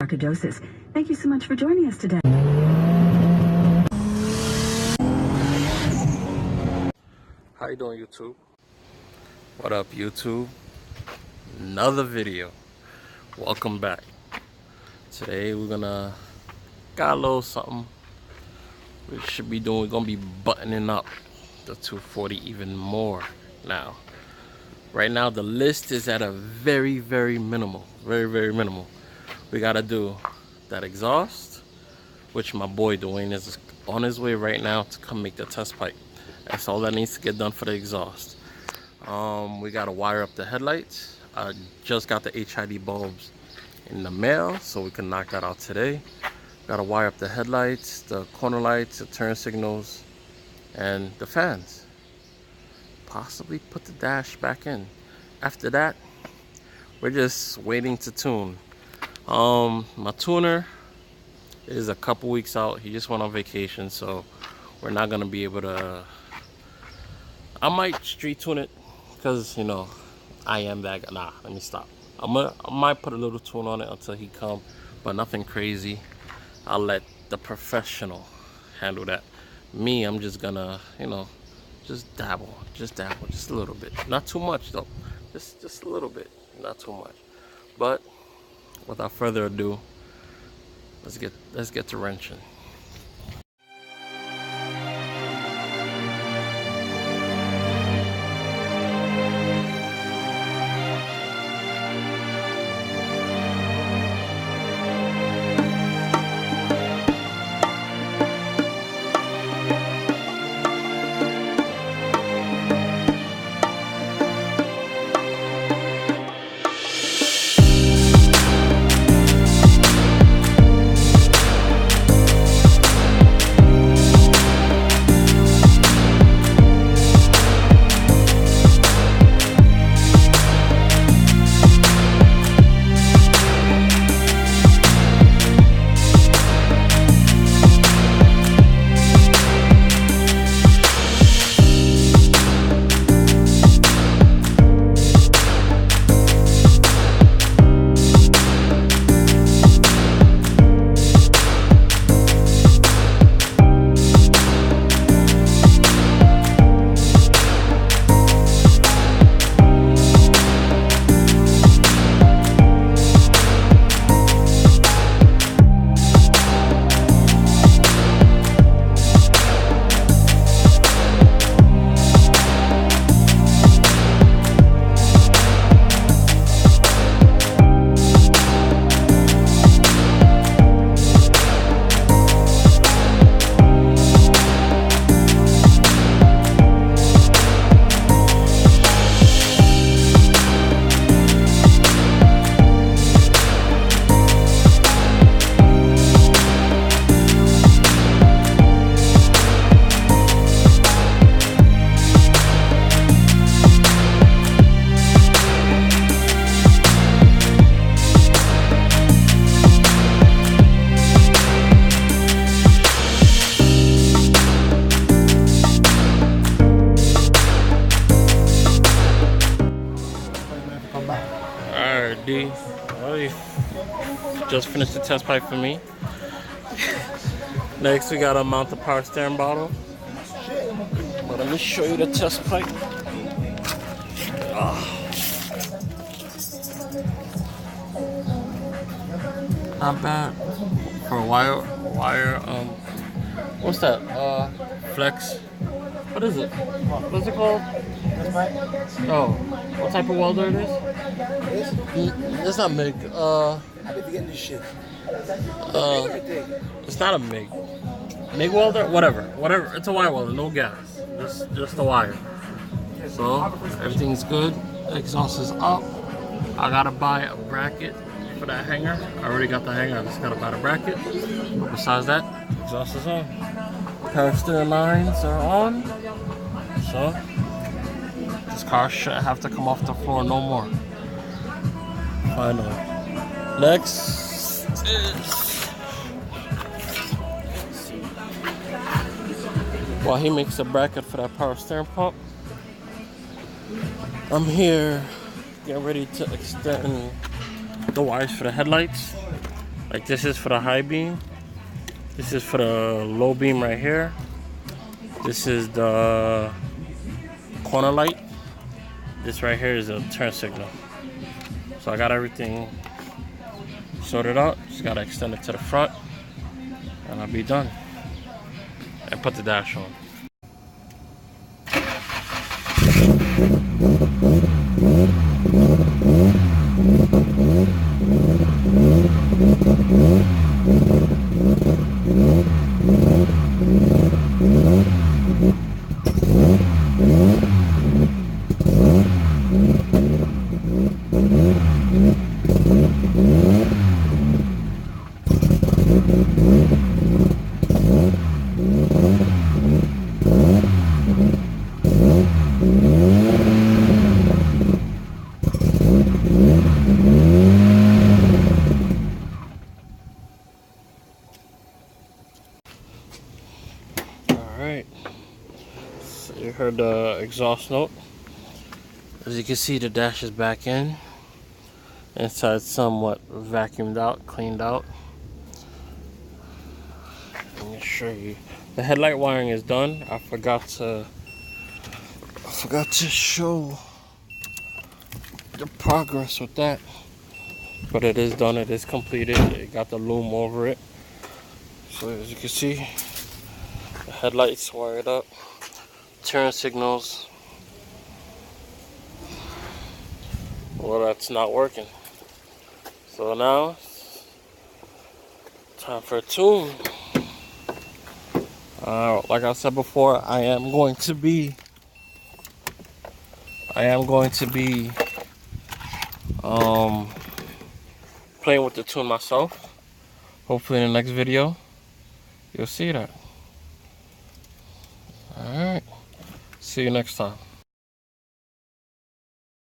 Sarcoidosis. Thank you so much for joining us today. How you doing, YouTube? What up, YouTube? Another video. Welcome back. Today we're gonna got a little something we should be doing. We're gonna be buttoning up the 240 even more now. Right now the list is at a very minimal. Very minimal. We gotta do that exhaust, which my boy Dwayne is on his way right now to come make the test pipe. That's all that needs to get done for the exhaust. We gotta wire up the headlights. I just got the HID bulbs in the mail, so we can knock that out today. Gotta wire up the headlights, the corner lights, the turn signals, and the fans. Possibly put the dash back in. After that, we're just waiting to tune. My tuner is a couple weeks out. He just went on vacation, so we're not gonna be able to. I might street tune it because, you know, I am that guy. Nah, let me stop. I might put a little tune on it until he come, but nothing crazy. I'll let the professional handle that. Me, I'm just gonna, you know, just dabble, just a little bit. Not too much though, just a little bit, not too much. But without further ado, let's get to wrenching. Alright, D. Well, you just finished the test pipe for me. Next, we gotta mount the power steering bottle. But let me show you the test pipe. Not bad for a wire. What's that? Flex. What is it? What's it called? Oh, what type of welder it is? It's not MIG. I be forgetting this shit. It's not a MIG. MIG welder? Whatever. It's a wire welder, no gas. Just the wire. So everything's good. The exhaust is up. I gotta buy a bracket for that hanger. I already got the hanger. I just gotta buy the bracket. But besides that, exhaust is on. Power steering lines are on. So this car shouldn't have to come off the floor no more. Finally. Next is, while he makes a bracket for that power steering pump, I'm here getting ready to extend the wires for the headlights. Like this is for the high beam. This is for the low beam right here. This is the corner light. This right here is a turn signal. So I got everything sorted out. Just gotta extend it to the front and I'll be done. And put the dash on. Alright, so you heard the exhaust note. As you can see, the dash is back in. Inside somewhat vacuumed out, cleaned out. Let me show you. The headlight wiring is done. I forgot to show the progress with that. But it is done, it is completed. It got the loom over it. So as you can see, the headlights wired up, turn signals. Well, that's not working. So now, time for a tune. Like I said before, I am going to be playing with the tune myself. Hopefully in the next video, you'll see that. Alright, see you next time.